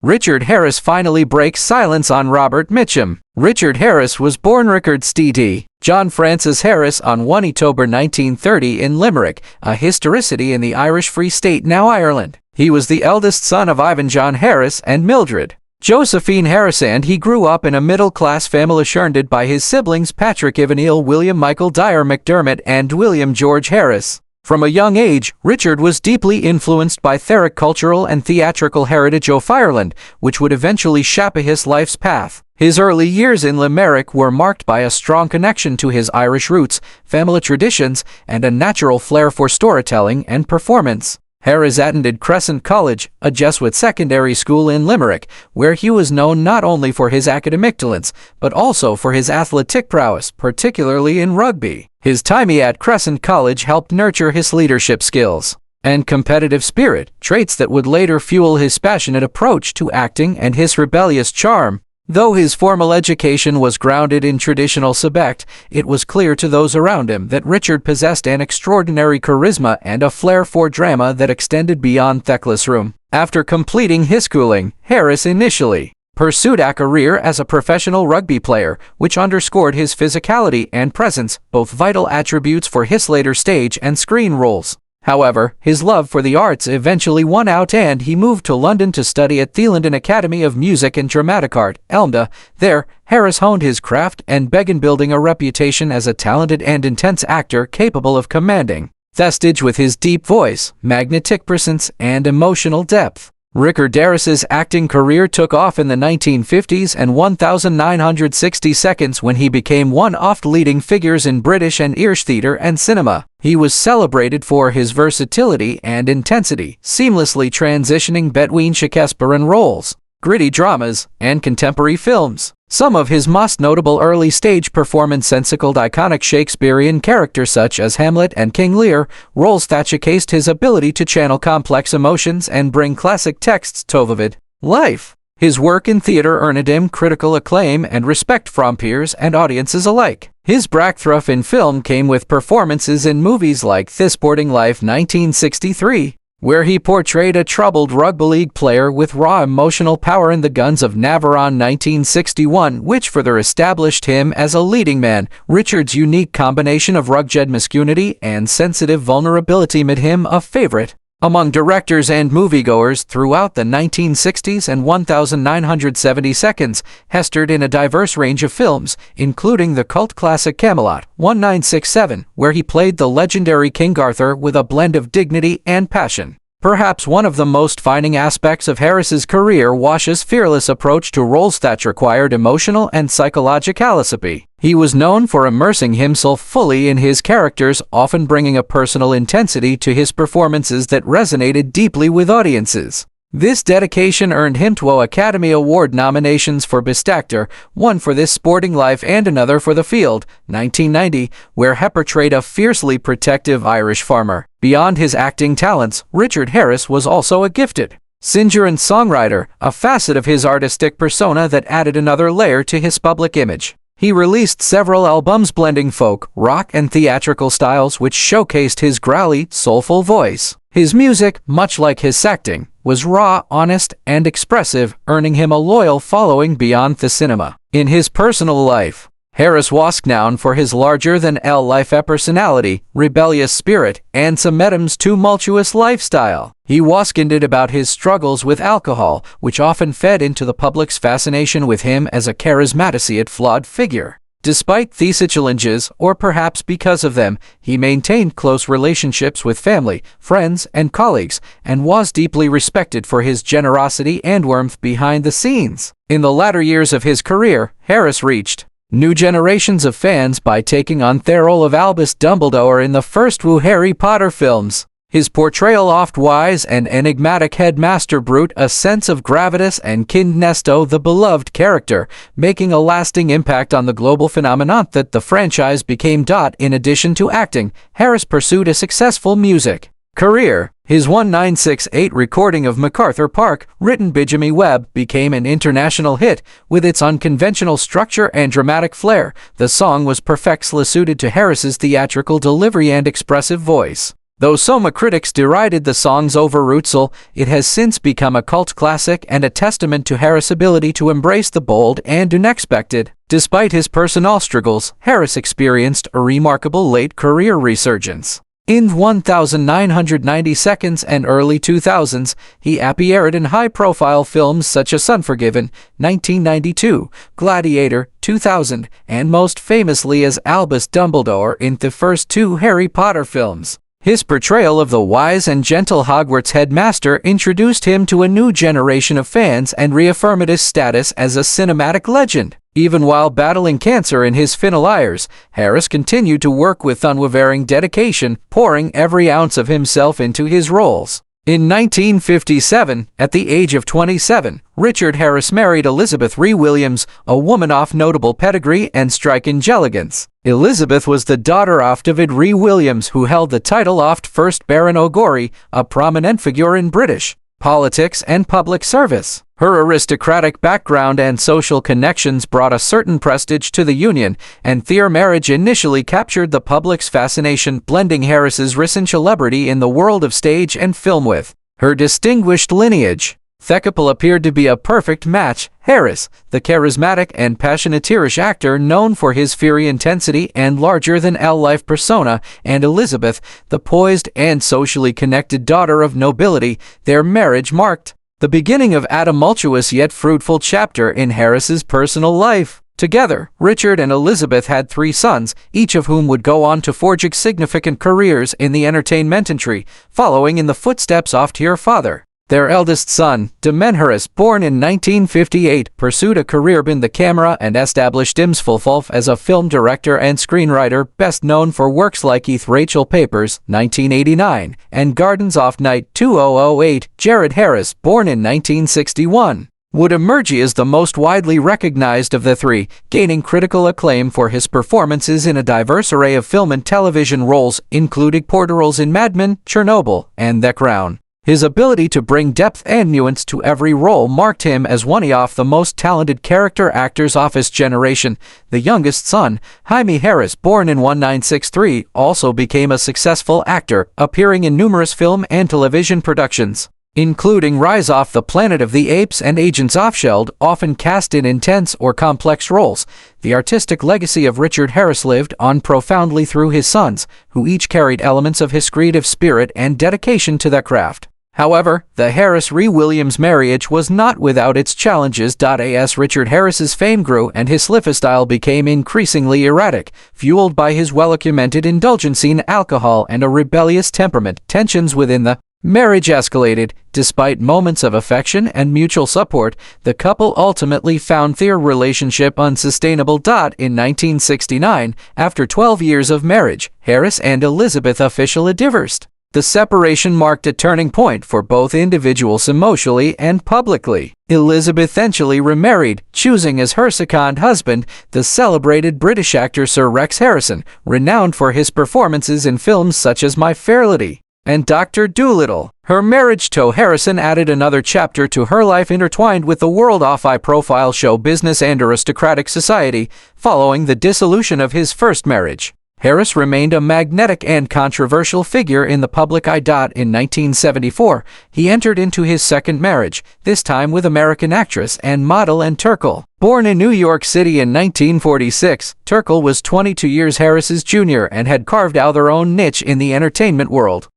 Richard Harris finally breaks silence on Robert Mitchum. Richard Harris was born Richard St. John Francis Harris on 1 October 1930 in Limerick, a historicity in the Irish Free State, now Ireland. He was the eldest son of Ivan John Harris and Mildred Josephine Harris, and he grew up in a middle-class family surrounded by his siblings Patrick Ivanil, William Michael Dyer McDermott, and William George Harris. From a young age, Richard was deeply influenced by their cultural and theatrical heritage of Ireland, which would eventually shape his life's path. His early years in Limerick were marked by a strong connection to his Irish roots, family traditions, and a natural flair for storytelling and performance. Harris attended Crescent College, a Jesuit secondary school in Limerick, where he was known not only for his academic talents, but also for his athletic prowess, particularly in rugby. His time at Crescent College helped nurture his leadership skills and competitive spirit, traits that would later fuel his passionate approach to acting and his rebellious charm. Though his formal education was grounded in traditional subject, it was clear to those around him that Richard possessed an extraordinary charisma and a flair for drama that extended beyond the classroom. After completing his schooling, Harris initially pursued a career as a professional rugby player, which underscored his physicality and presence, both vital attributes for his later stage and screen roles. However, his love for the arts eventually won out, and he moved to London to study at the London Academy of Music and Dramatic Art, ELMDA. There, Harris honed his craft and began building a reputation as a talented and intense actor capable of commanding the stage with his deep voice, magnetic presence, and emotional depth. Richard Harris's acting career took off in the 1950s and 1960s when he became one of the leading figures in British and Irish theatre and cinema. He was celebrated for his versatility and intensity, seamlessly transitioning between Shakespearean roles, gritty dramas, and contemporary films. Some of his most notable early-stage performances encircled iconic Shakespearean characters such as Hamlet and King Lear, roles that showcased his ability to channel complex emotions and bring classic texts to vivid life. His work in theater earned him critical acclaim and respect from peers and audiences alike. His breakthrough in film came with performances in movies like The Sporting Life 1963, where he portrayed a troubled rugby league player with raw emotional power, in The Guns of Navarone 1961, which further established him as a leading man. Richard's unique combination of rugged masculinity and sensitive vulnerability made him a favorite among directors and moviegoers throughout the 1960s and 1970s. He starred in a diverse range of films, including the cult classic Camelot 1967, where he played the legendary King Arthur with a blend of dignity and passion. Perhaps one of the most defining aspects of Harris's career was his fearless approach to roles that required emotional and psychological acuity. He was known for immersing himself fully in his characters, often bringing a personal intensity to his performances that resonated deeply with audiences. This dedication earned him 2 Academy Award nominations for Best Actor, one for This Sporting Life and another for The Field, 1990, where he portrayed a fiercely protective Irish farmer. Beyond his acting talents, Richard Harris was also a gifted singer and songwriter, a facet of his artistic persona that added another layer to his public image. He released several albums blending folk, rock, and theatrical styles, which showcased his growly, soulful voice. His music, much like his acting, was raw, honest, and expressive, earning him a loyal following beyond the cinema. In his personal life, Harris was known for his larger-than-life personality, rebellious spirit, and sometimes tumultuous lifestyle. He was candid about his struggles with alcohol, which often fed into the public's fascination with him as a charismatic yet flawed figure. Despite these challenges, or perhaps because of them, he maintained close relationships with family, friends, and colleagues, and was deeply respected for his generosity and warmth behind the scenes. In the latter years of his career, Harris reached new generations of fans by taking on the role of Albus Dumbledore in the first 2 Harry Potter films. His portrayal of wise and enigmatic headmaster brought a sense of gravitas and kindness to the beloved character, making a lasting impact on the global phenomenon that the franchise became. In addition to acting, Harris pursued a successful music career. His 1968 recording of MacArthur Park, written by Jimmy Webb, became an international hit. With its unconventional structure and dramatic flair, the song was perfectly suited to Harris's theatrical delivery and expressive voice. Though some critics derided the song's over-rootsal, it has since become a cult classic and a testament to Harris' ability to embrace the bold and unexpected. Despite his personal struggles, Harris experienced a remarkable late career resurgence. In 1990s and early 2000s, he appeared in high-profile films such as Unforgiven, 1992, Gladiator, 2000, and most famously as Albus Dumbledore in the first two Harry Potter films. His portrayal of the wise and gentle Hogwarts headmaster introduced him to a new generation of fans and reaffirmed his status as a cinematic legend. Even while battling cancer in his final years, Harris continued to work with unwavering dedication, pouring every ounce of himself into his roles. In 1957, at the age of 27, Richard Harris married Elizabeth Rhee Williams, a woman of notable pedigree and striking elegance. Elizabeth was the daughter of David Rhee Williams, who held the title of First Baron O'Gorry, a prominent figure in British politics and public service. Her aristocratic background and social connections brought a certain prestige to the union, and their marriage initially captured the public's fascination, blending Harris's recent celebrity in the world of stage and film with her distinguished lineage. The couple appeared to be a perfect match. Harris, the charismatic and passionate Irish actor known for his fiery intensity and larger-than-life persona, and Elizabeth, the poised and socially connected daughter of nobility. Their marriage marked the beginning of a tumultuous yet fruitful chapter in Harris's personal life. Together, Richard and Elizabeth had 3 sons, each of whom would go on to forge significant careers in the entertainment industry, following in the footsteps of their father. Their eldest son, Damon Harris, born in 1958, pursued a career in the camera and established himself as a film director and screenwriter, best known for works like Eat Rachel Papers, 1989, and Gardens of Night, 2008. Jared Harris, born in 1961, would emerge as the most widely recognized of the 3, gaining critical acclaim for his performances in a diverse array of film and television roles, including portrayals in Mad Men, Chernobyl, and The Crown. His ability to bring depth and nuance to every role marked him as one of the most talented character actors of his generation. The youngest son, Jaime Harris, born in 1963, also became a successful actor, appearing in numerous film and television productions, including Rise of the Planet of the Apes and Agents of S.H.I.E.L.D., often cast in intense or complex roles. The artistic legacy of Richard Harris lived on profoundly through his sons, who each carried elements of his creative spirit and dedication to their craft. However, the Harris-Rhee Williams marriage was not without its challenges. As Richard Harris's fame grew and his lifestyle became increasingly erratic, fueled by his well-documented indulgence in alcohol and a rebellious temperament, tensions within the marriage escalated. Despite moments of affection and mutual support, the couple ultimately found their relationship unsustainable. In 1969, after 12 years of marriage, Harris and Elizabeth officially divorced. The separation marked a turning point for both individuals emotionally and publicly. Elizabeth eventually remarried, choosing as her second husband the celebrated British actor Sir Rex Harrison, renowned for his performances in films such as My Fair Lady and Dr. Dolittle. Her marriage to Harrison added another chapter to her life, intertwined with the world of high-profile show business and aristocratic society. Following the dissolution of his first marriage, Harris remained a magnetic and controversial figure in the public eye. In 1974, he entered into his second marriage, this time with American actress and model Ann Turkel. Born in New York City in 1946, Turkel was 22 years Harris's junior and had carved out their own niche in the entertainment world.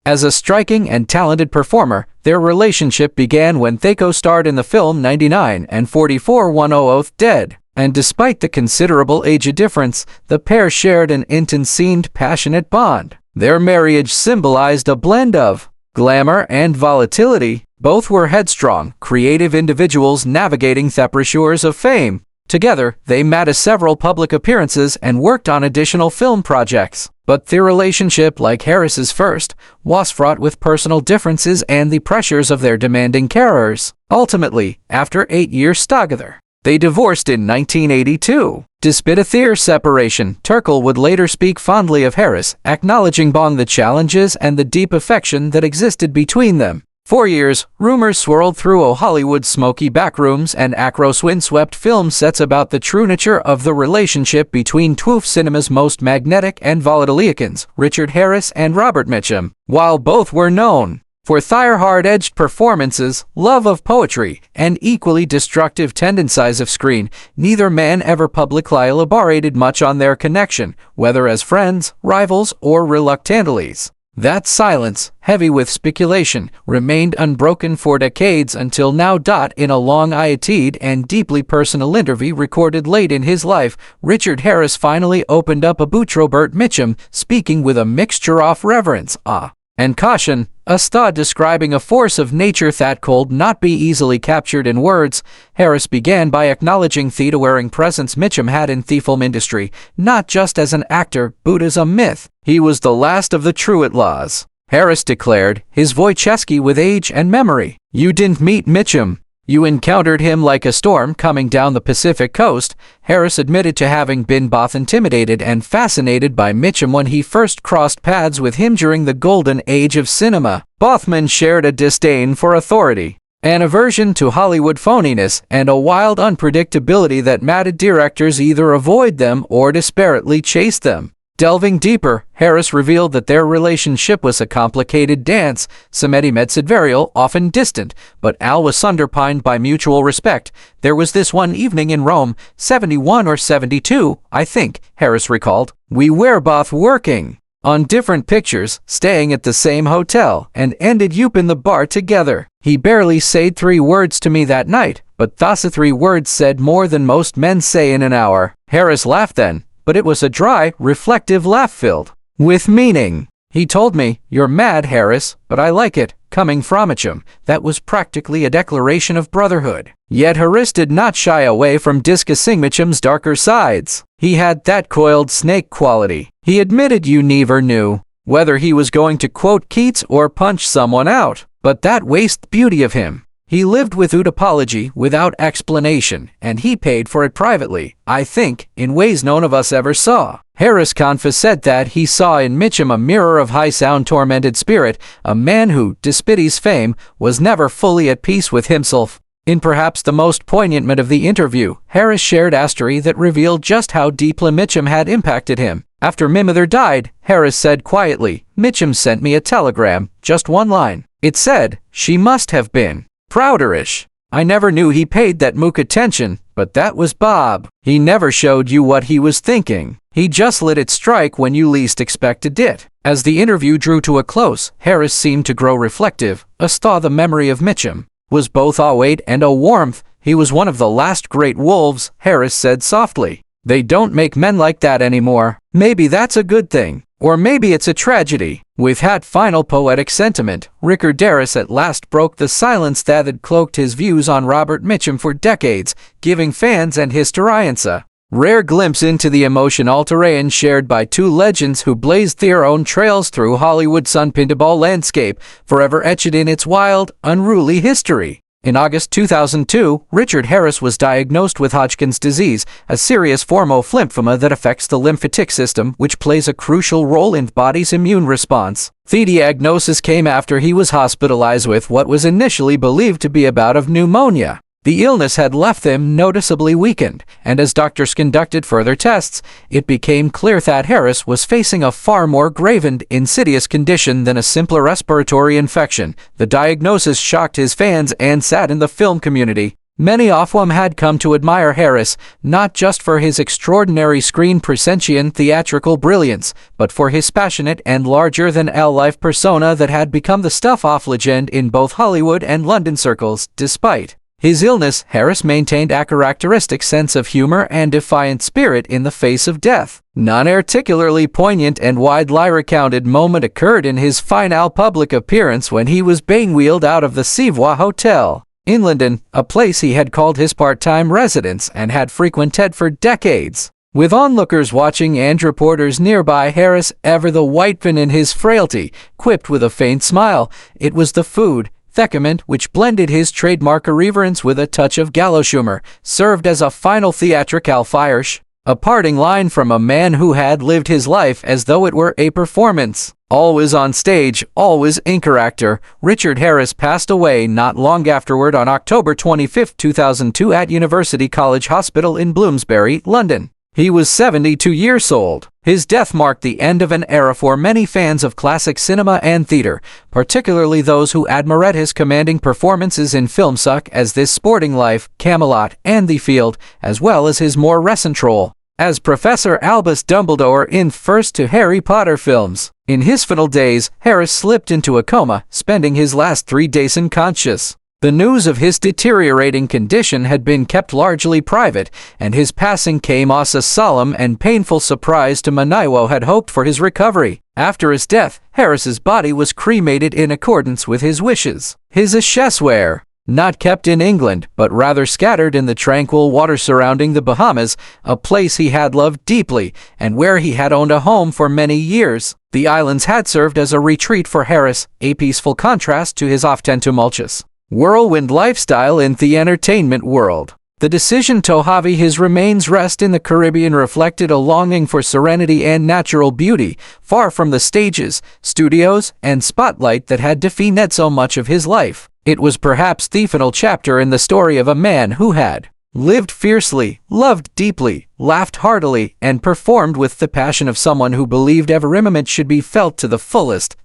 As a striking and talented performer, their relationship began when they co-starred in the film 99 and 44 100th Dead. And despite the considerable age difference, the pair shared an intense and passionate bond. Their marriage symbolized a blend of glamour and volatility. Both were headstrong, creative individuals navigating the pressures of fame. Together, they made several public appearances and worked on additional film projects. But their relationship, like Harris's first, was fraught with personal differences and the pressures of their demanding careers. Ultimately, after 8 years together, they divorced in 1982. Despite their separation, Turkel would later speak fondly of Harris, acknowledging both the challenges and the deep affection that existed between them. For years, rumors swirled through Hollywood's smoky backrooms and Acros windswept film sets about the true nature of the relationship between two of cinema's most magnetic and volatile icons, Richard Harris and Robert Mitchum. While both were known for their hard-edged performances, love of poetry, and equally destructive tendencies of screen, neither man ever publicly elaborated much on their connection, whether as friends, rivals, or reluctantes. That silence, heavy with speculation, remained unbroken for decades until now. In a long-awaited and deeply personal interview recorded late in his life, Richard Harris finally opened up about Robert Mitchum, speaking with a mixture of reverence, awe, and caution, a thought describing a force of nature that could not be easily captured in words. Harris began by acknowledging the enduring presence Mitchum had in the film industry, not just as an actor, but as a myth. He was the last of the true outlaws, Harris declared, his voice husky with age and memory. You didn't meet Mitchum. You encountered him like a storm coming down the Pacific coast. Harris admitted to having been both intimidated and fascinated by Mitchum when he first crossed paths with him during the golden age of cinema. Both men shared a disdain for authority, an aversion to Hollywood phoniness, and a wild unpredictability that made directors either avoid them or desperately chase them. Delving deeper, Harris revealed that their relationship was a complicated dance, some adversarial, often distant, but always underpinned by mutual respect. There was this one evening in Rome, 71 or 72, I think, Harris recalled. We were both working on different pictures, staying at the same hotel, and ended up in the bar together. He barely said 3 words to me that night, but those 3 words said more than most men say in an hour. Harris laughed then, but it was a dry, reflective laugh filled with meaning. He told me, "You're mad, Harris, but I like it," coming from Mitchum. That was practically a declaration of brotherhood. Yet Harris did not shy away from discussing Mitchum's darker sides. He had that coiled snake quality. He admitted you never knew whether he was going to quote Keats or punch someone out, but that waste beauty of him. He lived without apology, without explanation, and he paid for it privately, I think, in ways none of us ever saw. Harris confessed that he saw in Mitchum a mirror of high-sound tormented spirit, a man who, despite his fame, was never fully at peace with himself. In perhaps the most poignant bit of the interview, Harris shared a story that revealed just how deeply Mitchum had impacted him. After my mother died, Harris said quietly, Mitchum sent me a telegram, just one line. It said, she must have been prouder-ish. I never knew he paid that much attention, but that was Bob. He never showed you what he was thinking. He just let it strike when you least expected it. As the interview drew to a close, Harris seemed to grow reflective, as though the memory of Mitchum was both a weight and a warmth. He was one of the last great wolves, Harris said softly. They don't make men like that anymore. Maybe that's a good thing. Or maybe it's a tragedy. With that final poetic sentiment, Richard Harris at last broke the silence that had cloaked his views on Robert Mitchum for decades, giving fans and historians a rare glimpse into the emotional terrain shared by 2 legends who blazed their own trails through Hollywood's unpintable landscape, forever etched in its wild, unruly history. In August 2002, Richard Harris was diagnosed with Hodgkin's disease, a serious form of lymphoma that affects the lymphatic system, which plays a crucial role in the body's immune response. The diagnosis came after he was hospitalized with what was initially believed to be a bout of pneumonia. The illness had left him noticeably weakened, and as doctors conducted further tests, it became clear that Harris was facing a far more grave and insidious condition than a simple respiratory infection. The diagnosis shocked his fans and sat in the film community. Many of whom had come to admire Harris, not just for his extraordinary screen presence and theatrical brilliance, but for his passionate and larger-than-life persona that had become the stuff of legend in both Hollywood and London circles. Despite his illness, Harris maintained a characteristic sense of humor and defiant spirit in the face of death. None particularly poignant and widely recounted moment occurred in his final public appearance when he was being wheeled out of the Savoy Hotel in London, a place he had called his part-time residence and had frequented for decades. With onlookers watching and reporters nearby, Harris, ever the white man in his frailty, quipped with a faint smile, it was the food, thecament, which blended his trademark irreverence with a touch of gallows humor, served as a final theatrical flourish. A parting line from a man who had lived his life as though it were a performance. Always on stage, always anchor actor, Richard Harris passed away not long afterward on October 25, 2002 at University College Hospital in Bloomsbury, London. He was 72 years old. His death marked the end of an era for many fans of classic cinema and theater, particularly those who admired his commanding performances in films such as This Sporting Life, Camelot, and The Field, as well as his more recent role as Professor Albus Dumbledore in first two Harry Potter films. In his final days, Harris slipped into a coma, spending his last 3 days unconscious. The news of his deteriorating condition had been kept largely private, and his passing came as a solemn and painful surprise to many who had hoped for his recovery. After his death, Harris's body was cremated in accordance with his wishes. His ashes were not kept in England, but rather scattered in the tranquil waters surrounding the Bahamas, a place he had loved deeply, and where he had owned a home for many years. The islands had served as a retreat for Harris, a peaceful contrast to his often tumultuous whirlwind lifestyle in the entertainment world. The decision to have his remains rest in the Caribbean reflected a longing for serenity and natural beauty, far from the stages, studios, and spotlight that had defined so much of his life. It was perhaps the final chapter in the story of a man who had lived fiercely, loved deeply, laughed heartily, and performed with the passion of someone who believed every moment should be felt to the fullest.